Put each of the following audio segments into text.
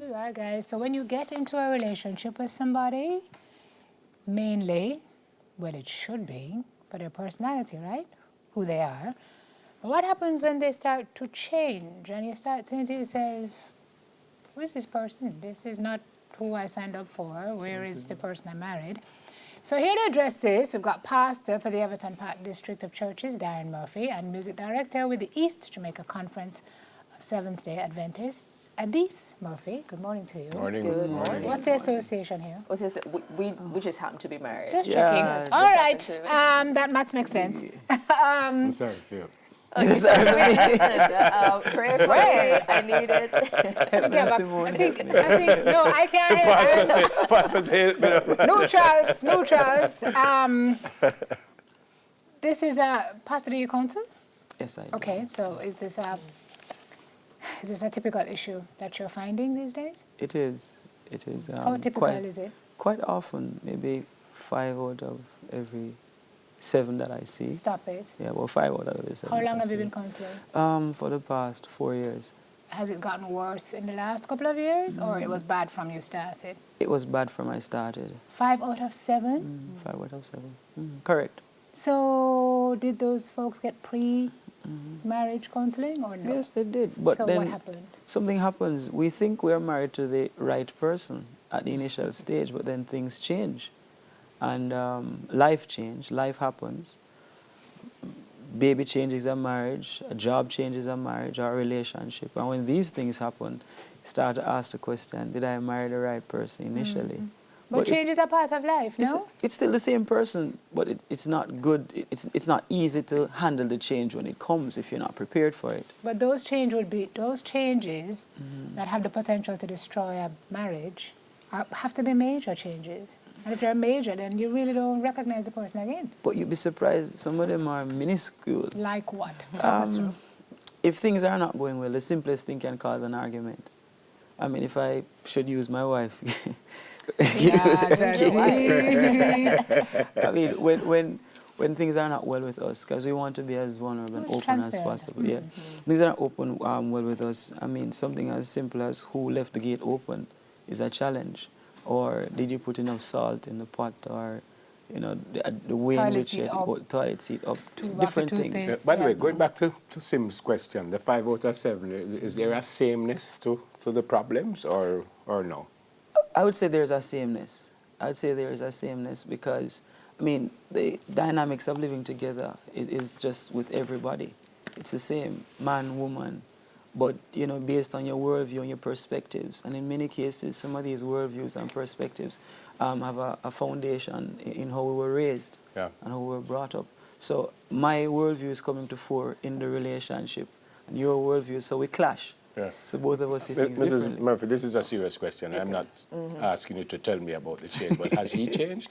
All right, guys. So when you get into a relationship with somebody, mainly, well, it should be for their personality, right? Who they are. But what happens when they start to change and you start saying to yourself, who is this person? This is not who I signed up for. Where is the person I married? So here to address this, we've got pastor for the Everton Park District of Churches, Darren Murphy, and music director with the East Jamaica Conference of Seventh-day Adventists, Adise Murphy. Good morning to you. Morning. Good morning. What's the association here? We just happen to be married. Just Yeah, checking. just All right. happen to. That math makes sense. I'm sorry, Phil. Listen, pray for me. I need it. I think, no, I can't help Pastor say it. No, Charles. This is Pastor, do you counsel? Yes, I do. Okay, so is this a typical issue that you're finding these days? It is. How typical is it? Quite often, maybe 5 out of every 7 that I see. Stop it. Yeah, well, 5 out of every 7. How long have you been counseling? For the past 4 years. Has it gotten worse in the last couple of years, or it was bad from you started? It was bad from I started. 5 out of 7? 5 out of 7. Correct. So did those folks get pre-marriage counseling or no? Yes, they did. But so then what happened? something happens. We think we're married to the right person at the initial stage, but then things change. And life change, life happens. Baby changes a marriage, a job changes a marriage, or a relationship. And when these things happen, start to ask the question, did I marry the right person initially? But change is a part of life, no? It's still the same person, but it's not good. It's not easy to handle the change when it comes if you're not prepared for it. But those changes that have the potential to destroy a marriage have to be major changes. And if they're major, then you really don't recognize the person again. But you'd be surprised, some of them are minuscule. Like what? Talk us through. If things are not going well, the simplest thing can cause an argument. I mean, if I should use my wife. That's easy. I mean, when things are not well with us, because we want to be as vulnerable and open as possible. Yeah, things are not open well with us. I mean, something as simple as who left the gate open is a challenge. Or did you put enough salt in the pot, or the way in which you toilet seat up, different things. By the way, going back to Sim's question, the 5 out of 7, is there a sameness to the problems or no? I would say there's a sameness. I would say there is a sameness because, I mean, the dynamics of living together is just with everybody. It's the same, man, woman. But, based on your worldview and your perspectives. And in many cases, some of these worldviews and perspectives have a foundation in how we were raised and how we were brought up. So my worldview is coming to fore in the relationship, and your worldview, so we clash. Yes. So both of us see things Mrs. differently. Murphy, this is a serious question. I'm not asking you to tell me about the change, but has he changed?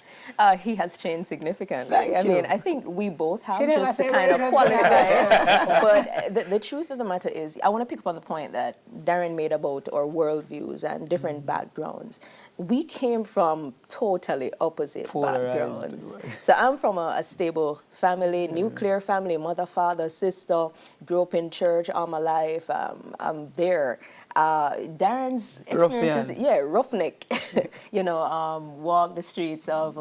He has changed significantly. Thank you. Mean, I think we both have, just to kind of qualify. But the truth of the matter is, I want to pick up on the point that Darren made about our worldviews and different backgrounds. We came from totally opposite backgrounds. So I'm from a stable family, nuclear family, mother, father, sister, grew up in church all my life. I'm there. Darren's experiences, roughneck. Walk the streets of,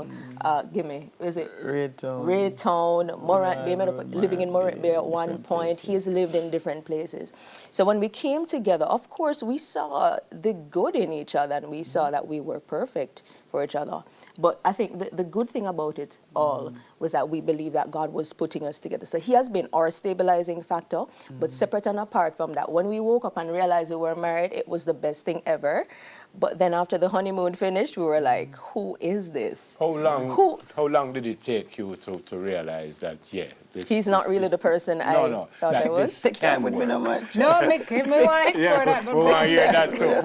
Raytown, Morant Bay, living in Morant Bay at one point. He's lived in different places. So when we came together, of course, we saw the good in each other, and we saw that we were perfect for each other. But I think the good thing about it all was that we believe that God was putting us together. So he has been our stabilizing factor, but separate and apart from that, when we woke up and realized we were married, it was the best thing ever. But then after the honeymoon finished, we were like, who is this? How long did it take you to realize that, he's not really the person I thought I was? Take time with me no much. No, me want to explore that. We want to hear that too.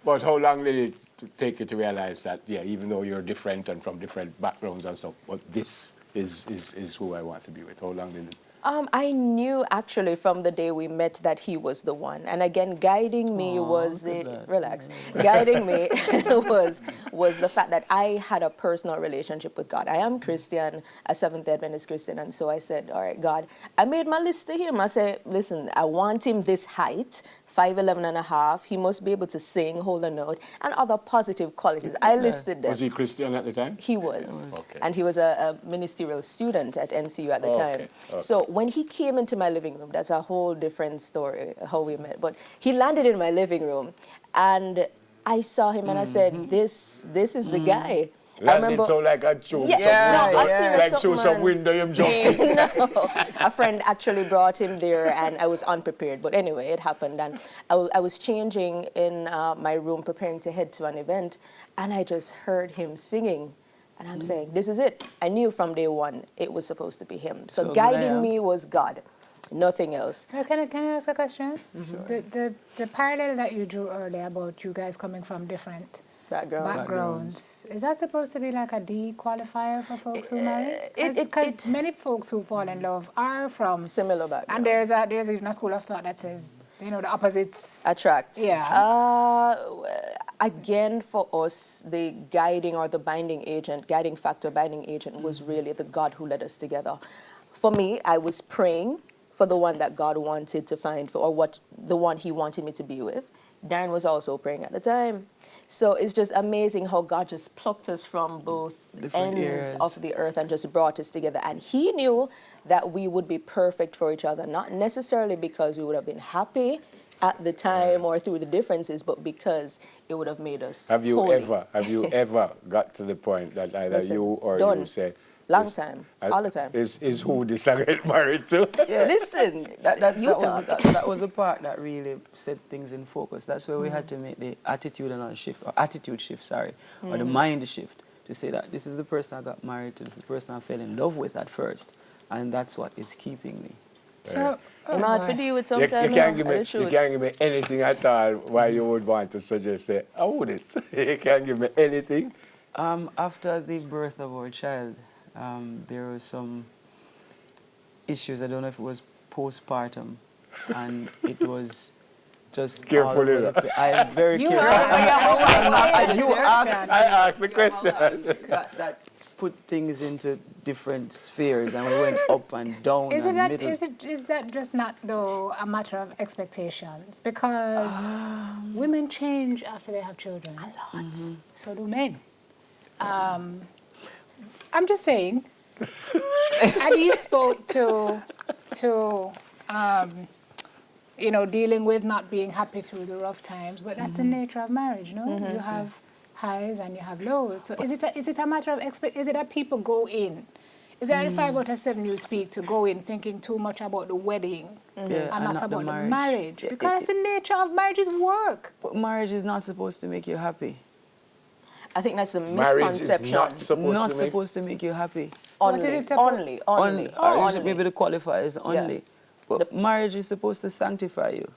But how long did it take you to realize that, even though you're different and from different backgrounds and stuff, but this is who I want to be with? How long did it? I knew actually from the day we met that he was the one. And again, guiding me was guiding me was the fact that I had a personal relationship with God. I am Christian, a Seventh-day Adventist Christian, and so I said, all right, God, I made my list to him. I said, listen, I want him this height, 5'11" and a half. He must be able to sing, hold a note, and other positive qualities. I listed them. Was he Christian at the time? He was. Okay. And he was a ministerial student at NCU at the Okay, time. okay. So when he came into my living room, that's a whole different story, how we met. But he landed in my living room, and I saw him, and I said, this is the guy. Landed so like a joke. Yeah, no, serious like through some window, him jumping. No, a friend actually brought him there, and I was unprepared. But anyway, it happened, and I was changing in my room, preparing to head to an event, and I just heard him singing. And I'm saying, this is it. I knew from day one it was supposed to be him. So guiding me was God, nothing else. Now, can I ask a question? Sure. The parallel that you drew earlier about you guys coming from different backgrounds. Is that supposed to be like a dequalifier for folks who marry? Because many folks who fall in love are from similar backgrounds. And there's even a school of thought that says, you know, the opposites attract. Yeah. Again, for us, the guiding or the binding factor, binding agent was really the God who led us together. For me, I was praying for the one that God wanted to find, the one He wanted me to be with. Darren was also praying at the time. So it's just amazing how God just plucked us from both ends of the earth and just brought us together. And He knew that we would be perfect for each other, not necessarily because we would have been happy at the time or through the differences, but because it would have made us Have you holy. ever got to the point that either you or you said, long time, all the time. Is who this I get married to? Yeah. Listen, that was the part that really set things in focus. That's where we had to make the attitudinal shift, or attitude shift, or the mind shift, to say that this is the person I got married to, this is the person I fell in love with at first, and that's what is keeping me. So, I'm hard to deal with sometimes. You can't give me anything at all why you would want to suggest, say, oh, this. You can't give me anything. After the birth of our child, there were some issues. I don't know if it was postpartum, and it was just careful. I am very careful. I asked the question. That put things into different spheres, and we went up and down. Is that just not though a matter of expectations? Because women change after they have children. A lot. So do men. I'm just saying. And he spoke to you know, dealing with not being happy through the rough times, but that's the nature of marriage, no? You have highs and you have lows. So is it a matter of is it that people go in? Is there 5 out of 7 you speak to go in thinking too much about the wedding and not about the marriage? Because the nature of marriage is work. But marriage is not supposed to make you happy. I think that's a misconception. Marriage is not supposed to make you happy. Only. What is it Only. Or maybe the qualifier is only. Yeah. But marriage is supposed to sanctify you.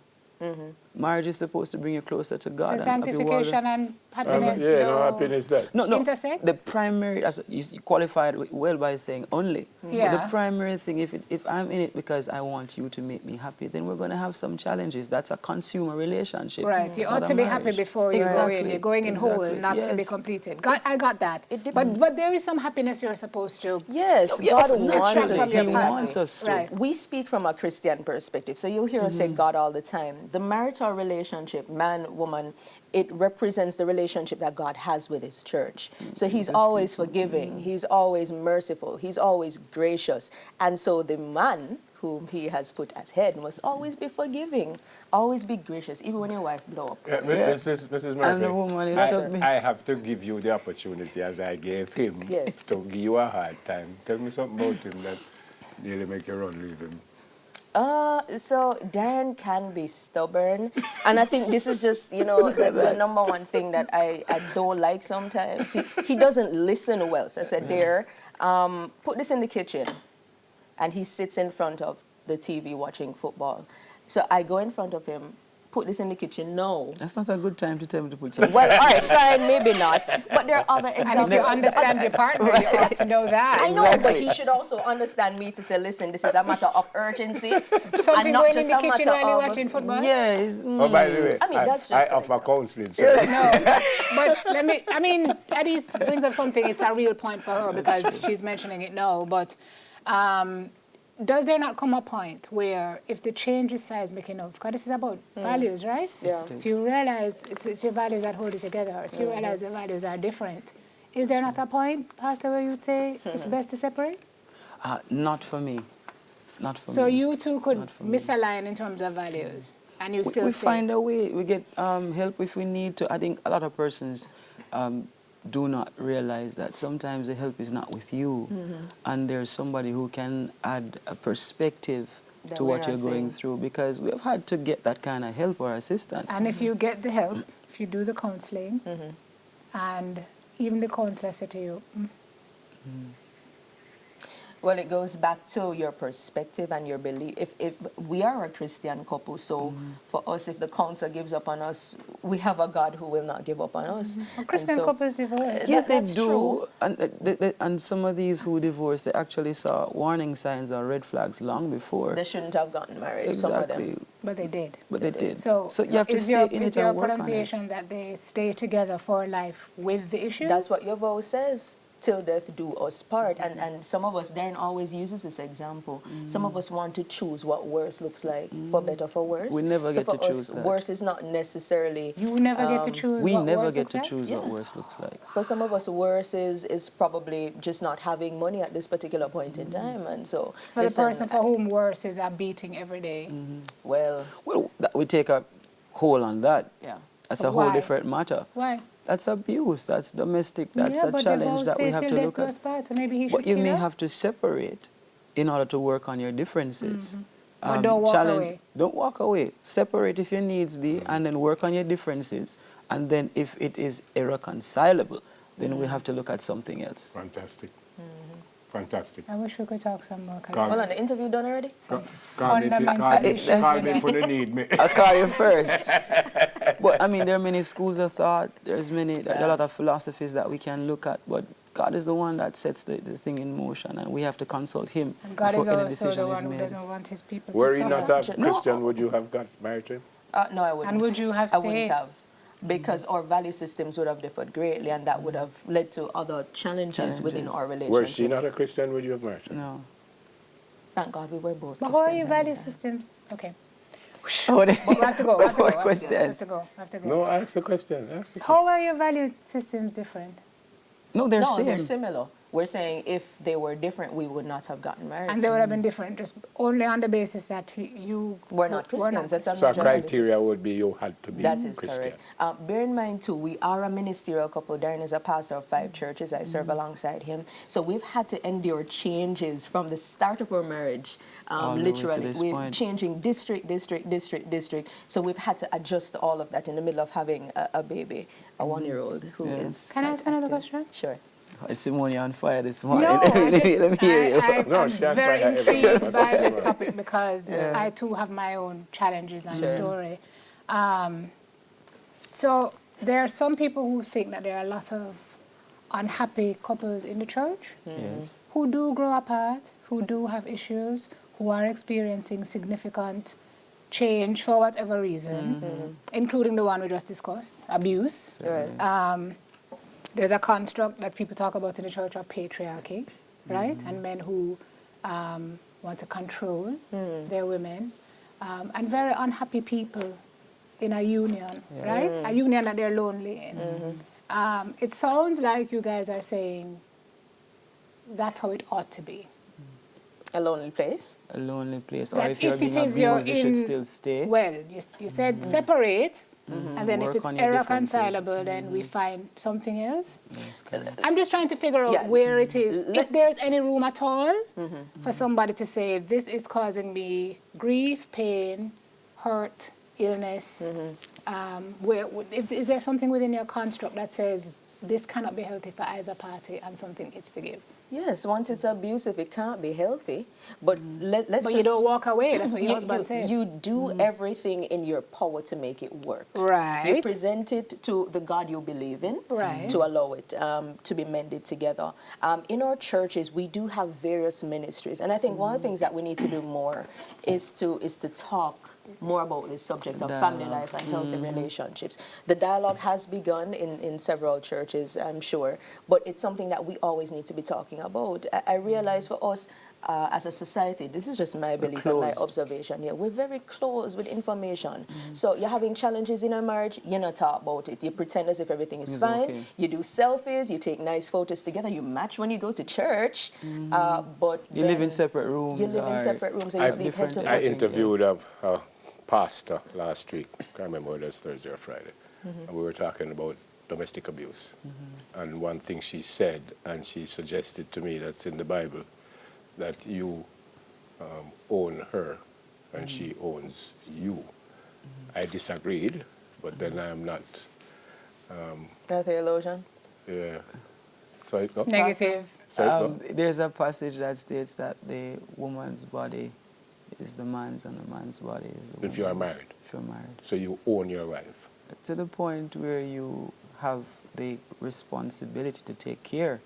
Marriage is supposed to bring you closer to God. So sanctification and happiness. No happiness that. No. Intersect? The primary, you qualified well by saying only. Yeah. But the primary thing, if I'm in it because I want you to make me happy, then we're going to have some challenges. That's a consumer relationship. Right. You ought to be happy before you go in. You're going in whole, not to be completed. I got that. But there is some happiness you're supposed to. Yes, God wants us to. Right. We speak from a Christian perspective, so you'll hear us say God all the time. The marital relationship, man, woman, it represents the relationship that God has with His church. So He's always forgiving, He's always merciful, He's always gracious. And so the man whom He has put as head must always be forgiving, always be gracious, even when your wife blow up. Mrs. Murphy, and the woman is I have to give you the opportunity, as I gave him, to give you a hard time. Tell me something about him that nearly make you run leave him. So Darren can be stubborn, and I think this is just, you know, the number one thing that I don't like sometimes. He doesn't listen well. So I said, there, put this in the kitchen, and he sits in front of the TV watching football. So I go in front of him, put this in the kitchen. No. That's not a good time to tell me to put something. Well, all right, fine, maybe not. But there are other examples. And if you understand your partner, you ought to know that. I know, but he should also understand me to say, listen, this is a matter of urgency. Something going in the kitchen while you're watching football? Yes. Oh, by the way, I mean, that's just I offer counseling service. No, but Eddie brings up something, it's a real point for her because she's mentioning it now, but does there not come a point where if the change is seismic enough, because this is about values, right? Yeah. If you realize it's your values that hold it together, if you realize the values are different, is there not a point, Pastor, where you'd say it's best to separate? Not for me. Not for So me. you two could Not for me. misalign in terms of values, and you We, still we stay. find a way. We get help if we need to. I think a lot of persons do not realize that sometimes the help is not with you, and there's somebody who can add a perspective That to we're what you're not going seeing. through, because we have had to get that kind of help or assistance. And if you get the help, if you do the counseling, and even the counselor said to you, Well, it goes back to your perspective and your belief. If we are a Christian couple, so for us, if the counselor gives up on us, we have a God who will not give up on us. well, Christian And so- couples divorce. Yeah, they that's do. true. And some of these who divorce, they actually saw warning signs or red flags long before. They shouldn't have gotten married, some of Exactly. them. But they did. But they did. So, you have to is stay your, in is it your and work on it. pronunciation that they stay together for life with the issue? That's what your vow says. Till death do us part. And some of us, Darren always uses this example. Some of us want to choose what worse looks like, for better, for worse. We never so get for to choose us, that. worse is not necessarily. You never get to choose We what never worse get looks to like? choose what Yeah. worse looks like. For some of us, worse is probably just not having money at this particular point in time. And so, For the listen, person for whom worse is a beating every day. well, Well, we take a hold on that. yeah. That's a whole Why? different matter. Why? That's abuse. That's domestic. That's yeah, a but challenge that we have to look till death do at. us part, so maybe he should But you kill may her? have to separate in order to work on your differences. But don't walk away. Don't walk away. Separate if your needs be, and then work on your differences. And then if it is irreconcilable, then we have to look at something else. Fantastic. Fantastic. I wish we could talk some more. 'cause Come. Hold on, the interview done already? Call me fundamental issues call me with if you need me. I'll call you first. But I mean, there are many schools of thought. There are a lot of philosophies that we can look at. But God is the one that sets the thing in motion, and we have to consult Him And God before is any also decision the is one who made. doesn't want his people Were to you suffer. not a Christian, would you have got married to him? No, I wouldn't. And would you have I wouldn't stayed? have. Because our value systems would have differed greatly, and that would have led to other challenges within Challenges. our relationship. Were she not a Christian, would you have married her? No. Thank God we were both But how are Christians your at the value time. systems? Okay. Oh, But we have to go. We have to go. What We question? have to go. We have to go. No, ask the question. Ask the question. How are your value systems different? No, they're No, same. they're similar. We're saying if they were different, we would not have gotten married. And they would have been different, just only on the basis that you We're not Christians. That's a So a major basis. criteria would be you had to be That is Christian. correct. Bear in mind, too, we are a ministerial couple. Darren is a pastor of 5 churches. I serve alongside him. So we've had to endure changes from the start of our marriage. All the way to Literally, this we're point. changing district. So we've had to adjust all of that in the middle of having a baby, a 1-year-old who Yeah. is. Can I quite ask another active. question? Sure. Is Simone on fire this morning? No, Let me hear you. No, I'm she had very fire everywhere. intrigued by this topic because Yeah. I too have my own challenges and Sure. story. So there are some people who think that there are a lot of unhappy couples in the church Yes. who do grow apart, who do have issues, who are experiencing significant change for whatever reason, including the one we just discussed, abuse. Right. There's a construct that people talk about in the church of patriarchy, right? And men who want to control their women, and very unhappy people in a union, right? A union that they're lonely in. It sounds like you guys are saying that's how it ought to be. A lonely place. A lonely place. Or That if you're if being it is you're abused, you should in- still stay. Well, you said separate, and then if Work it's on your differences. irreconcilable, then we find something else. Yes, correct. I'm just trying to figure out Yeah. where it is. If Let- there's any room at all for somebody to say, this is causing me grief, pain, hurt, illness. Is there something within your construct that says this cannot be healthy for either party and something it's to give? Yes, once it's abusive, it can't be healthy. But let's But just... you don't walk away. That's what your husband said. You do everything in your power to make it work. Right. You present it to the God you believe in Right. to allow it to be mended together. In our churches, we do have various ministries. And I think one of the things that we need to do more is to talk more about this subject of family Dialogue. life and healthy relationships. The dialogue has begun in several churches, I'm sure, but it's something that we always need to be talking about. I realize for us, as a society, this is just my belief and my closed. observation. Yeah, we're very close with information. So you're having challenges in a marriage, you're not talk about it. You pretend as if everything is It's fine. okay. You do selfies, you take nice photos together, you match when you go to church, but You live in then separate rooms. You live in or separate rooms, and you sleep head to different- I foot. interviewed a pastor last week. I can't remember whether it was Thursday or Friday. And we were talking about domestic abuse. And one thing she said, and she suggested to me that's in the Bible, that you own her and she owns you. I disagreed, but then I am not. A theologian. Yeah. So it go. Negative. So it go. There's a passage that states that the woman's body is the man's and the man's body is the woman's. If you are married. If you're married. So you own your wife. To the point where you have the responsibility to take care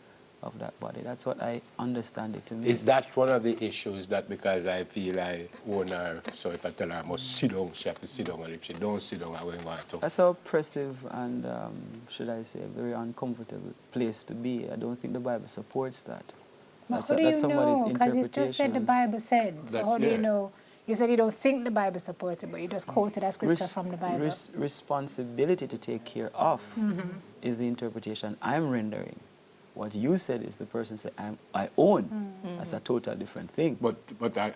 of that body. That's what I understand it to mean. Is that one of the issues that because I feel I own her, so if I tell her I must sit down, she has to sit down, and if she don't sit down, I won't want to. That's an oppressive and, should I say, a very uncomfortable place to be. I don't think the Bible supports that. But how do you somebody's know? Because you just said the interpretation. Bible said. So That's- how do yeah. you know? You said you don't think the Bible supports it, but you just quoted a scripture from the Bible. Responsibility to take care of is the interpretation I'm rendering. What you said is the person said, I own. That's a total different thing. But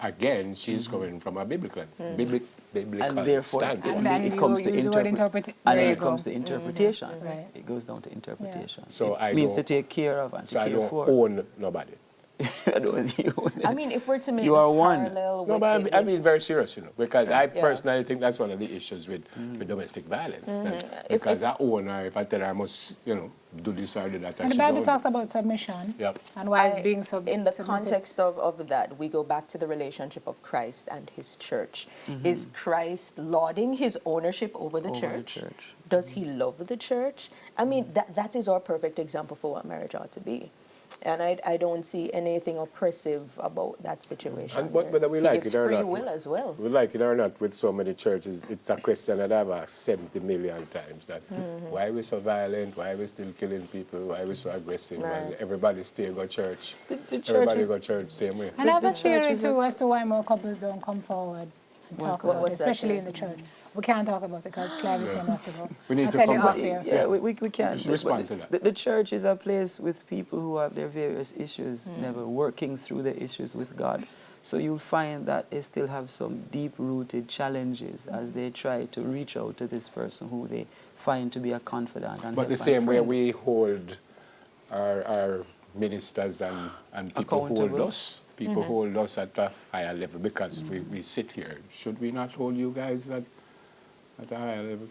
again, she's coming from a biblical biblical And therefore, standpoint. And then it you comes to use the word interpret, interpreta- and there then you it comes go. to interpretation. Right. It goes down to interpretation. So it I means to don't- take care of and to So I care don't for. own nobody. I don't think you own I it. mean, if we're to make You are a one. parallel No, with, but I'm being very serious, because I Yeah. personally think that's one of the issues with domestic violence. That because I own her, if I tell her I must, do this or do that, And the she Bible don't. talks about submission Yep. and wives I- being in the submissive. context of that, we go back to the relationship of Christ and his church. Is Christ lauding his ownership over the Over the church? church. Does he love the church? I mean, that is our perfect example for what marriage ought to be. And I don't see anything oppressive about that situation. And whether we He like gives it or free not, will as well. we like it or not, with so many churches, it's a question that I've asked 70 million times, that why are we so violent, why are we still killing people, why are we so aggressive, Right. and everybody still go church. The church- Everybody go church same way. And I have The a church theory is a- too as to why more couples don't come forward and What's talk that? about it, What's that, especially Jess? in the church. We can't talk about it because Clive is saying we have to go. We need I'll to tell you come off back. here. Yeah, we can. Just respond to that. The church is a place with people who have their various issues, never working through the issues with God. So you'll find that they still have some deep-rooted challenges as they try to reach out to this person who they find to be a confidant and But the help same and way friend. we hold our ministers and people hold Accountable. us. People hold us at a higher level because we sit here. Should we not hold you guys at a higher level?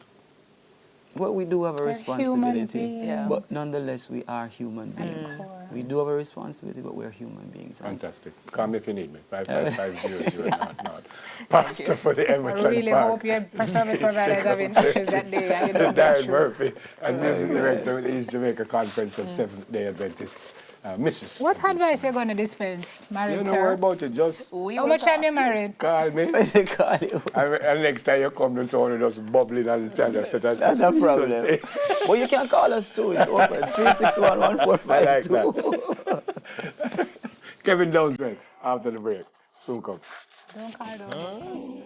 Well, we do have a We're responsibility, human Yeah. but nonetheless, we are human beings. core. We do have a responsibility, but we're human beings. And Fantastic. Come if you need me. 5550 not. Pastor for the I Everton really Park. hope your service providers having issues that day and you don't get Darren through. Murphy, and music director with the East Jamaica Conference of Seventh-day Adventists, Mrs. What advice are you going to dispense, married You don't worry sir? about it. Just We How will much time talk. you married? call me. They call you. And next time you come to town, you just bubbling and tell us that That's a problem. Well, you can call us too. It's open. 361-1452. Kevin Downswell, after the break. Soon come. Don't call them.